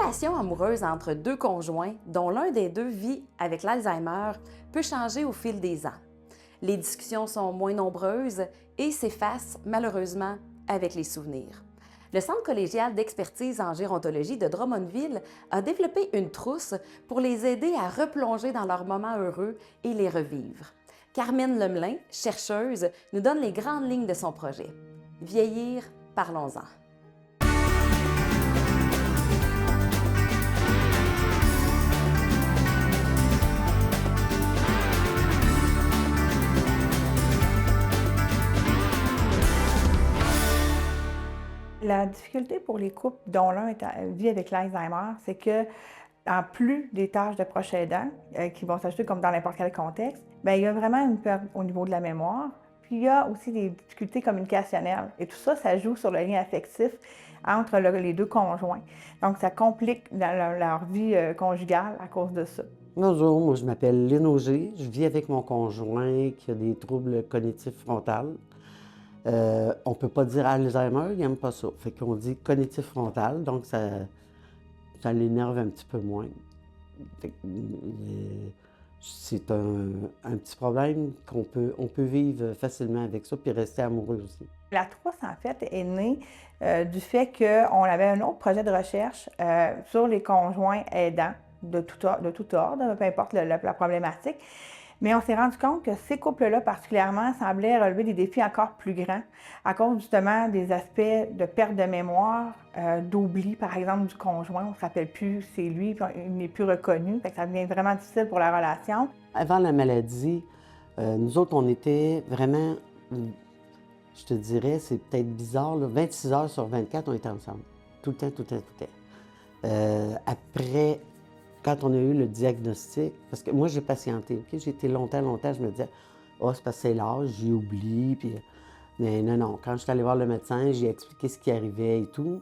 relation amoureuse entre deux conjoints, dont l'un des deux vit avec l'Alzheimer, peut changer au fil des ans. Les discussions sont moins nombreuses et s'effacent malheureusement avec les souvenirs. Le Centre collégial d'expertise en gérontologie de Drummondville a développé une trousse pour les aider à replonger dans leurs moments heureux et les revivre. Carmen Lemelin, chercheuse, nous donne les grandes lignes de son projet. Vieillir, parlons-en. La difficulté pour les couples dont l'un vit avec l'Alzheimer, c'est que, en plus des tâches de proche aidant, qui vont s'ajouter comme dans n'importe quel contexte, bien, il y a vraiment une perte au niveau de la mémoire. Puis il y a aussi des difficultés communicationnelles. Et tout ça, ça joue sur le lien affectif entre les deux conjoints. Donc, ça complique leur vie conjugale à cause de ça. Bonjour, moi je m'appelle Lynn Auger. Je vis avec mon conjoint qui a des troubles cognitifs frontaux. On ne peut pas dire Alzheimer, il n'aime pas ça. Fait qu'on dit cognitif frontal, donc ça l'énerve un petit peu moins. C'est un petit problème on peut vivre facilement avec ça puis rester amoureux aussi. La trousse, en fait, est née du fait qu'on avait un autre projet de recherche sur les conjoints aidants de tout ordre, peu importe la problématique. Mais on s'est rendu compte que ces couples-là, particulièrement, semblaient relever des défis encore plus grands à cause justement des aspects de perte de mémoire, d'oubli, par exemple, du conjoint. On ne se rappelle plus c'est lui, puis il n'est plus reconnu. Fait que ça devient vraiment difficile pour la relation. Avant la maladie, nous autres, on était vraiment, je te dirais, c'est peut-être bizarre, là, 26 heures sur 24, on était ensemble. Tout le temps, tout le temps, tout le temps. Après, quand on a eu le diagnostic, parce que moi, j'ai patienté, OK? J'ai été longtemps, je me disais, « Ah, c'est parce que c'est l'âge, j'y oublie. » Mais non, quand je suis allée voir le médecin, j'ai expliqué ce qui arrivait et tout.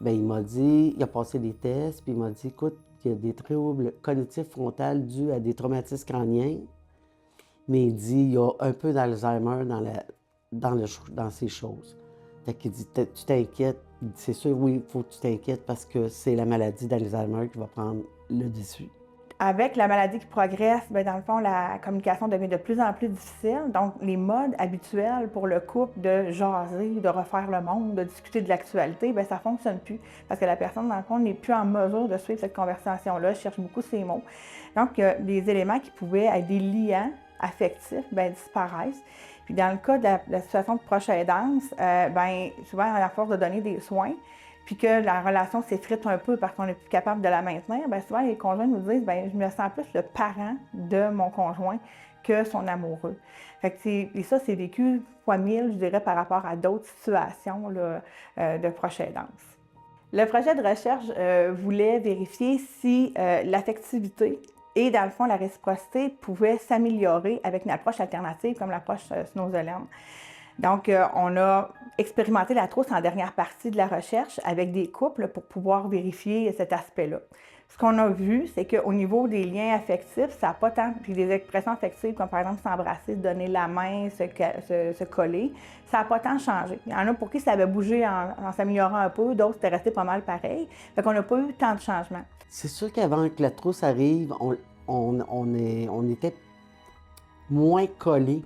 Bien, il m'a dit, il a passé des tests, puis il m'a dit, « Écoute, il y a des troubles cognitifs frontaux dus à des traumatismes crâniens. » Mais il dit, il y a un peu d'Alzheimer dans ces choses. Fait qu'il dit, tu t'inquiètes. C'est sûr, oui, il faut que tu t'inquiètes parce que c'est la maladie d'Alzheimer qui va prendre le dessus. Avec la maladie qui progresse, bien, dans le fond, la communication devient de plus en plus difficile. Donc, les modes habituels pour le couple de jaser, de refaire le monde, de discuter de l'actualité, bien, ça ne fonctionne plus parce que la personne, dans le fond, n'est plus en mesure de suivre cette conversation-là, cherche beaucoup ses mots. Donc, des éléments qui pouvaient être des liants affectifs, bien, disparaissent. Puis, dans le cas de la situation de proche aidance, bien, souvent, à la force de donner des soins, puis que la relation s'effrite un peu parce qu'on n'est plus capable de la maintenir, bien souvent les conjoints nous disent bien, je me sens plus le parent de mon conjoint que son amoureux. Fait que et ça, c'est vécu fois 1000, je dirais, par rapport à d'autres situations là, de proche aidance. Le projet de recherche voulait vérifier si l'affectivité et, dans le fond, la réciprocité pouvaient s'améliorer avec une approche alternative comme l'approche Snowzolem. Donc, on a expérimenté la trousse en dernière partie de la recherche avec des couples pour pouvoir vérifier cet aspect-là. Ce qu'on a vu, c'est qu'au niveau des liens affectifs, ça n'a pas tant, puis des expressions affectives comme par exemple s'embrasser, se donner la main, se coller, ça n'a pas tant changé. Il y en a pour qui ça avait bougé en s'améliorant un peu, d'autres c'était resté pas mal pareil. Fait qu'on n'a pas eu tant de changements. C'est sûr qu'avant que la trousse arrive, on était moins collés.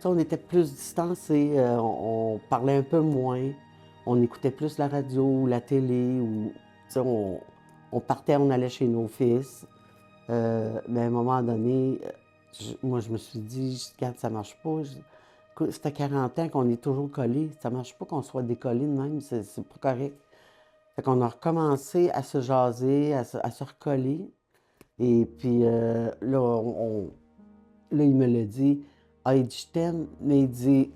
On était plus distancés, on parlait un peu moins, on écoutait plus la radio, la télé, ou on partait, on allait chez nos fils. Mais à un moment donné, moi je me suis dit, regarde, ça marche pas. C'est à 40 ans qu'on est toujours collés, ça marche pas qu'on soit décollés de même, c'est pas correct. Fait qu'on a recommencé à se jaser, à se recoller. Et puis là, il me l'a dit. Ah, il dit, je t'aime, mais il dit,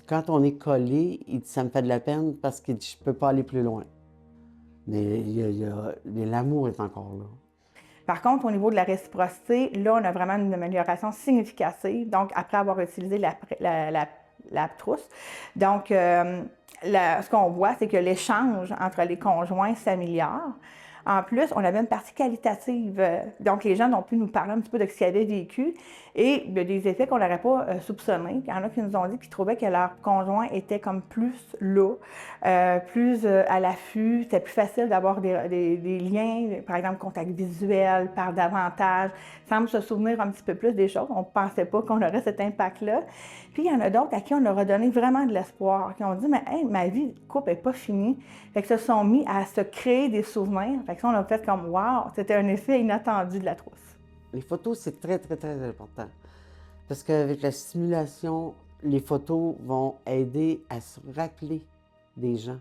quand on est collé, il dit, ça me fait de la peine parce qu'il dit, je peux pas aller plus loin. Mais l'amour est encore là. Par contre, au niveau de la réciprocité, là, on a vraiment une amélioration significative, donc après avoir utilisé la trousse. Donc, ce qu'on voit, c'est que l'échange entre les conjoints s'améliore. En plus, on avait une partie qualitative. Donc, les gens ont pu nous parler un petit peu de ce qu'ils avaient vécu et des effets qu'on n'aurait pas soupçonnés. Il y en a qui nous ont dit qu'ils trouvaient que leur conjoint était comme plus là, plus à l'affût. C'était plus facile d'avoir des liens, par exemple, contact visuel, parle davantage, semble se souvenir un petit peu plus des choses. On ne pensait pas qu'on aurait cet impact-là. Puis, il y en a d'autres à qui on a redonné vraiment de l'espoir, qui ont dit « Mais hey, ma vie de couple n'est pas finie ». Fait que se sont mis à se créer des souvenirs. Fait que ça, on a fait comme « Wow! » C'était un effet inattendu de la trousse. Les photos, c'est très, très, très important. Parce qu'avec la stimulation, les photos vont aider à se rappeler des gens.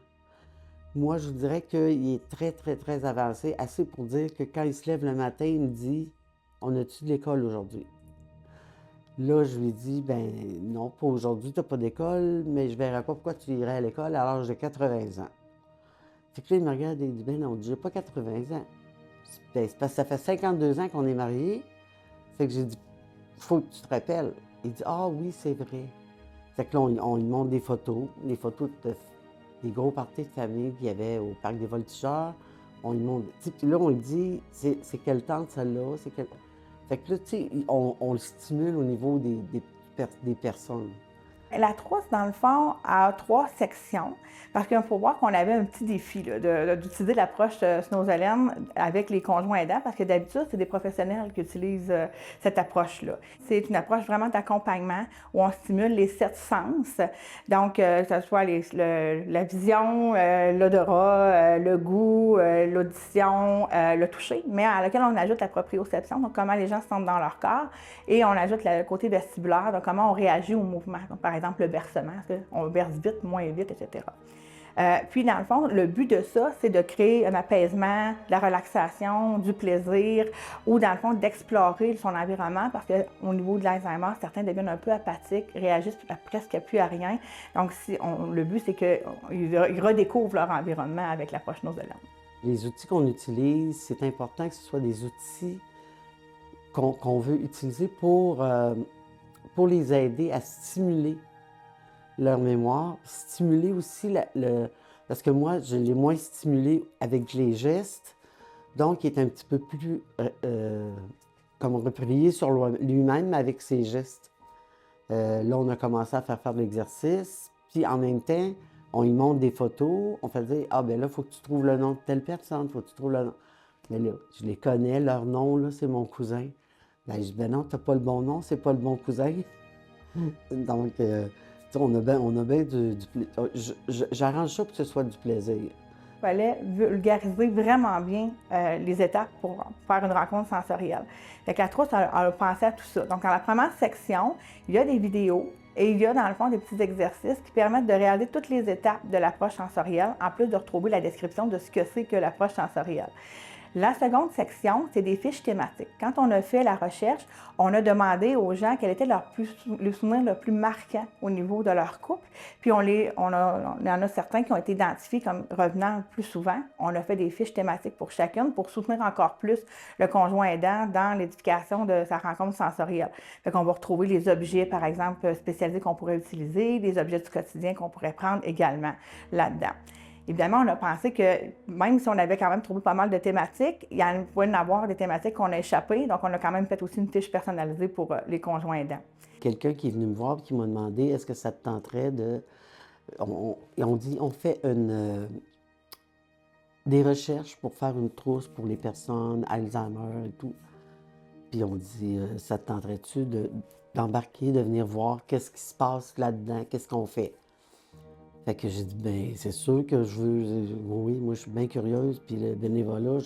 Moi, je vous dirais qu'il est très, très, très avancé, assez pour dire que quand il se lève le matin, il me dit « On a-tu de l'école aujourd'hui? » Là, je lui dis « Ben non, pas aujourd'hui, tu n'as pas d'école, mais je ne verrai pas pourquoi tu irais à l'école à l'âge de 80 ans. » Fait que là, il me regarde et il dit « Ben non, j'ai pas 80 ans. » Ben, c'est parce que ça fait 52 ans qu'on est mariés. Fait que j'ai dit « Faut que tu te rappelles. » Il dit « Ah oui, c'est vrai. » Fait que là, on lui montre des photos des gros parties de famille qu'il y avait au Parc des Voltigeurs. On lui montre. Puis là, on lui dit c'est quelle tante celle-là? Fait que là, tu sais, on le stimule au niveau des personnes. La trousse, dans le fond, a 3 sections, parce qu'il faut voir qu'on avait un petit défi d'utiliser l'approche Snow-Zelen avec les conjoints aidants, parce que d'habitude, c'est des professionnels qui utilisent cette approche-là. C'est une approche vraiment d'accompagnement où on stimule les 7 sens, donc que ce soit la vision, l'odorat, le goût, l'audition, le toucher, mais à laquelle on ajoute la proprioception, donc comment les gens se sentent dans leur corps, et on ajoute le côté vestibulaire, donc comment on réagit au mouvement. Donc, par exemple, le bercement, est-ce qu'on berce vite, moins vite, etc. Puis, dans le fond, le but de ça, c'est de créer un apaisement, de la relaxation, du plaisir, ou dans le fond, d'explorer son environnement, parce qu'au niveau de l'Alzheimer, certains deviennent un peu apathiques, réagissent presque plus à rien. Donc, le but, c'est qu'ils redécouvrent leur environnement avec l'approche Snow-Zelen. Les outils qu'on utilise, c'est important que ce soit des outils qu'on veut utiliser pour les aider à stimuler leur mémoire, stimuler aussi parce que moi, je l'ai moins stimulé avec les gestes, donc il est un petit peu plus comme replié sur lui-même avec ses gestes. Là, on a commencé à faire de l'exercice, puis en même temps, on lui montre des photos, on fait dire « Ah, ben là, il faut que tu trouves le nom de telle personne, il faut que tu trouves le nom. » Mais là, je les connais, leur nom, là, c'est mon cousin. Ben, je dis, ben non, t'as pas le bon nom, c'est pas le bon cousin. Donc, on a bien j'arrange ça pour que ce soit du plaisir. Il fallait vulgariser vraiment bien les étapes pour faire une rencontre sensorielle. Fait que la trousse, elle a pensé à tout ça. Donc, dans la première section, il y a des vidéos et il y a, dans le fond, des petits exercices qui permettent de réaliser toutes les étapes de l'approche sensorielle, en plus de retrouver la description de ce que c'est que l'approche sensorielle. La seconde section, c'est des fiches thématiques. Quand on a fait la recherche, on a demandé aux gens quel était le souvenir le plus marquant au niveau de leur couple. Puis il y en a certains qui ont été identifiés comme revenant plus souvent. On a fait des fiches thématiques pour chacune pour soutenir encore plus le conjoint aidant dans l'édification de sa rencontre sensorielle. Fait qu'on va retrouver les objets, par exemple, spécialisés qu'on pourrait utiliser, des objets du quotidien qu'on pourrait prendre également là-dedans. Évidemment, on a pensé que même si on avait quand même trouvé pas mal de thématiques, il pouvait y en avoir des thématiques qu'on a échappées. Donc, on a quand même fait aussi une fiche personnalisée pour les conjoints aidants. Quelqu'un qui est venu me voir et qui m'a demandé est-ce que ça te tenterait de. On fait des recherches pour faire une trousse pour les personnes Alzheimer et tout. Puis on dit ça te tenterait-tu d'embarquer, de venir voir qu'est-ce qui se passe là-dedans, qu'est-ce qu'on fait? Fait que j'ai dit, bien, c'est sûr que je veux. Oui, moi, je suis bien curieuse, puis le bénévolat,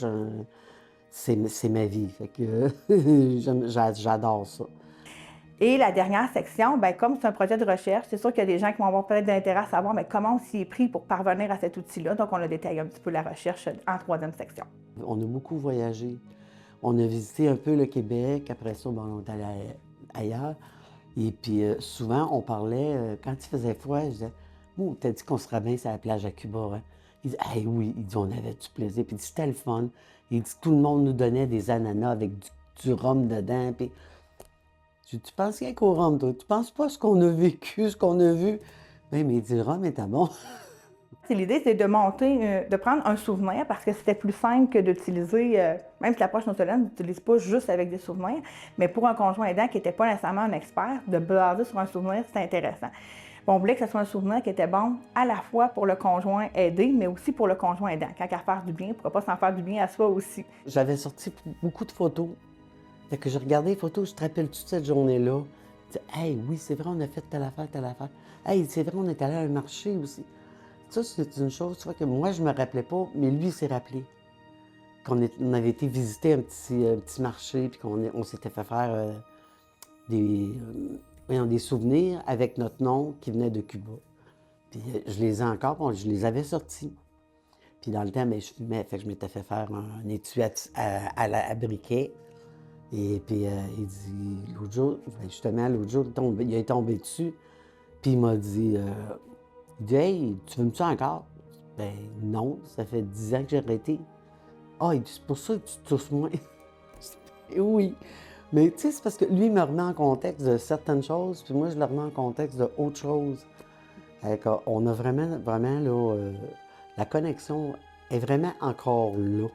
c'est ma vie. Fait que j'adore ça. Et la dernière section, bien, comme c'est un projet de recherche, c'est sûr qu'il y a des gens qui vont avoir peut-être de l'intérêt à savoir mais comment on s'y est pris pour parvenir à cet outil-là. Donc, on a détaillé un petit peu la recherche en troisième section. On a beaucoup voyagé. On a visité un peu le Québec. Après ça, bon, on est allé ailleurs. Et puis, souvent, on parlait, quand il faisait froid, je disais, oh, t'as dit qu'on se ramasse à la plage à Cuba, hein? Il dit, hey, oui, il dit, on avait du plaisir. Puis il dit, c'était le fun. Il dit, tout le monde nous donnait des ananas avec du rhum dedans. Puis je dis, tu penses rien qu'au rhum, toi? Tu penses pas ce qu'on a vécu, ce qu'on a vu? Ben, mais il dit, le rhum était bon. L'idée, c'est de monter, de prendre un souvenir parce que c'était plus simple que d'utiliser, même si l'approche Note-to-Land n'utilise pas juste avec des souvenirs, mais pour un conjoint aidant qui n'était pas nécessairement un expert, de baser sur un souvenir, c'était intéressant. Bon, on voulait que ce soit un souvenir qui était bon à la fois pour le conjoint aidé, mais aussi pour le conjoint aidant. Quand à faire du bien, pourquoi pas s'en faire du bien à soi aussi. J'avais sorti beaucoup de photos. Fait que je regardais les photos, je te rappelle-tu de cette journée-là? Je dis, hey, oui, c'est vrai, on a fait telle affaire, telle affaire. Hey, c'est vrai, on est allé à un marché aussi. Ça, c'est une chose, tu vois, que moi, je me rappelais pas, mais lui, il s'est rappelé. On avait été visiter un petit marché, puis on s'était fait faire des souvenirs avec notre nom qui venait de Cuba. Puis je les ai encore, bon, je les avais sortis. Puis dans le temps, ben, je fumais, fait que je m'étais fait faire un étui à briquet. Et puis il dit, l'autre jour, ben, justement, l'autre jour, il est tombé dessus. Puis il m'a dit, hey, tu fumes-tu encore? Ben non, ça fait 10 ans que j'ai arrêté. Ah, il dit, c'est pour ça que tu tousses moins. Oui. Mais tu sais, c'est parce que lui, il me remet en contexte de certaines choses, puis moi, je le remets en contexte d'autres choses. On a vraiment, là, la connexion est vraiment encore là.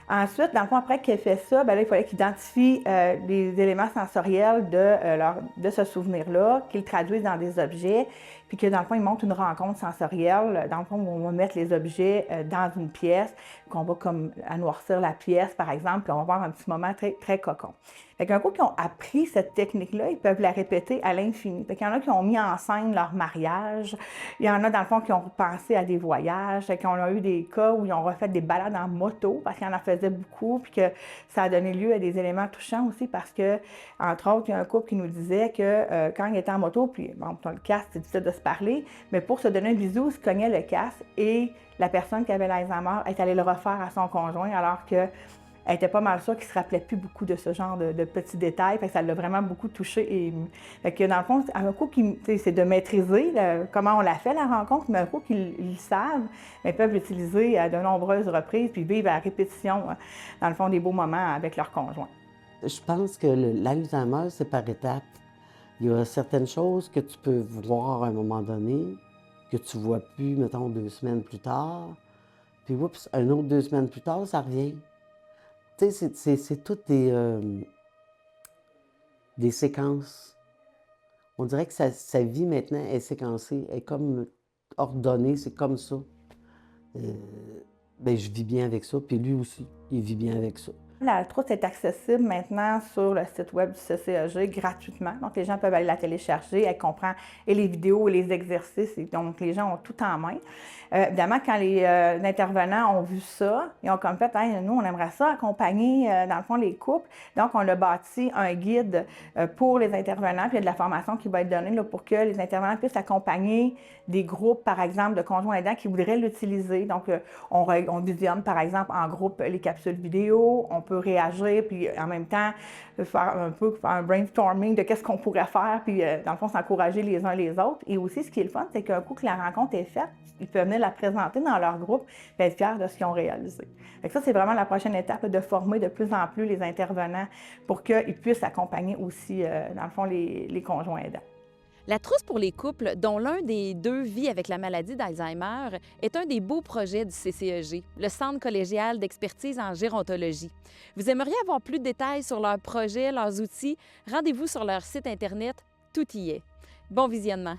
Ensuite, dans le fond, après qu'il ait fait ça, bien là, il fallait qu'il identifie les éléments sensoriels de ce souvenir-là, qu'il traduise dans des objets, puis que dans le fond, il monte une rencontre sensorielle. Dans le fond, on va mettre les objets dans une pièce, qu'on va comme noircir la pièce, par exemple, puis on va avoir un petit moment très, très cocon. Fait qu'un coup qu'ils ont appris cette technique-là, ils peuvent la répéter à l'infini. Fait qu'il y en a qui ont mis en scène leur mariage, il y en a dans le fond qui ont pensé à des voyages, fait qu'on a eu des cas où ils ont refait des balades en moto parce qu'ils en faisaient beaucoup, puis que ça a donné lieu à des éléments touchants aussi parce que, entre autres, il y a un couple qui nous disait que quand il était en moto, puis bon, le casque, c'est difficile de se parler, mais pour se donner un bisou, il se cognait le casque et la personne qui avait l'Alzheimer est allée le refaire à son conjoint alors que elle était pas mal sûre qu'il ne se rappelait plus beaucoup de ce genre de petits détails. Fait que ça l'a vraiment beaucoup touché et ému. Fait que dans le fond, un coup, c'est de maîtriser comment on l'a fait, la rencontre, mais un coup qu'ils savent, ils peuvent l'utiliser à de nombreuses reprises puis vivre à répétition, dans le fond, des beaux moments avec leur conjoint. Je pense que l'Alzheimer, c'est par étapes. Il y a certaines choses que tu peux voir à un moment donné, que tu ne vois plus, mettons, 2 semaines plus tard. Puis, oups, un autre 2 semaines plus tard, ça revient. Tu sais, c'est toutes des séquences. On dirait que sa vie maintenant est séquencée, est comme ordonnée, c'est comme ça. Ben, je vis bien avec ça, puis lui aussi, il vit bien avec ça. La trousse est accessible maintenant sur le site web du CCAG gratuitement. Donc, les gens peuvent aller la télécharger. Elle comprend et les vidéos et les exercices. Et donc, les gens ont tout en main. Évidemment, quand les intervenants ont vu ça, ils ont comme fait, hey, nous, on aimerait ça accompagner, dans le fond, les couples. Donc, on a bâti un guide pour les intervenants. Puis, il y a de la formation qui va être donnée là, pour que les intervenants puissent accompagner des groupes, par exemple, de conjoints aidants qui voudraient l'utiliser. Donc, on visionne, par exemple, en groupe les capsules vidéo. On peut réagir, puis en même temps, faire un brainstorming de qu'est-ce qu'on pourrait faire, puis dans le fond, s'encourager les uns les autres. Et aussi, ce qui est le fun, c'est qu'un coup que la rencontre est faite, ils peuvent venir la présenter dans leur groupe et être fiers de ce qu'ils ont réalisé. Fait que ça, c'est vraiment la prochaine étape, de former de plus en plus les intervenants pour qu'ils puissent accompagner aussi, dans le fond, les conjoints aidants. La trousse pour les couples dont l'un des deux vit avec la maladie d'Alzheimer est un des beaux projets du CCEG, le Centre collégial d'expertise en gérontologie. Vous aimeriez avoir plus de détails sur leurs projets, leurs outils? Rendez-vous sur leur site Internet, tout y est. Bon visionnement!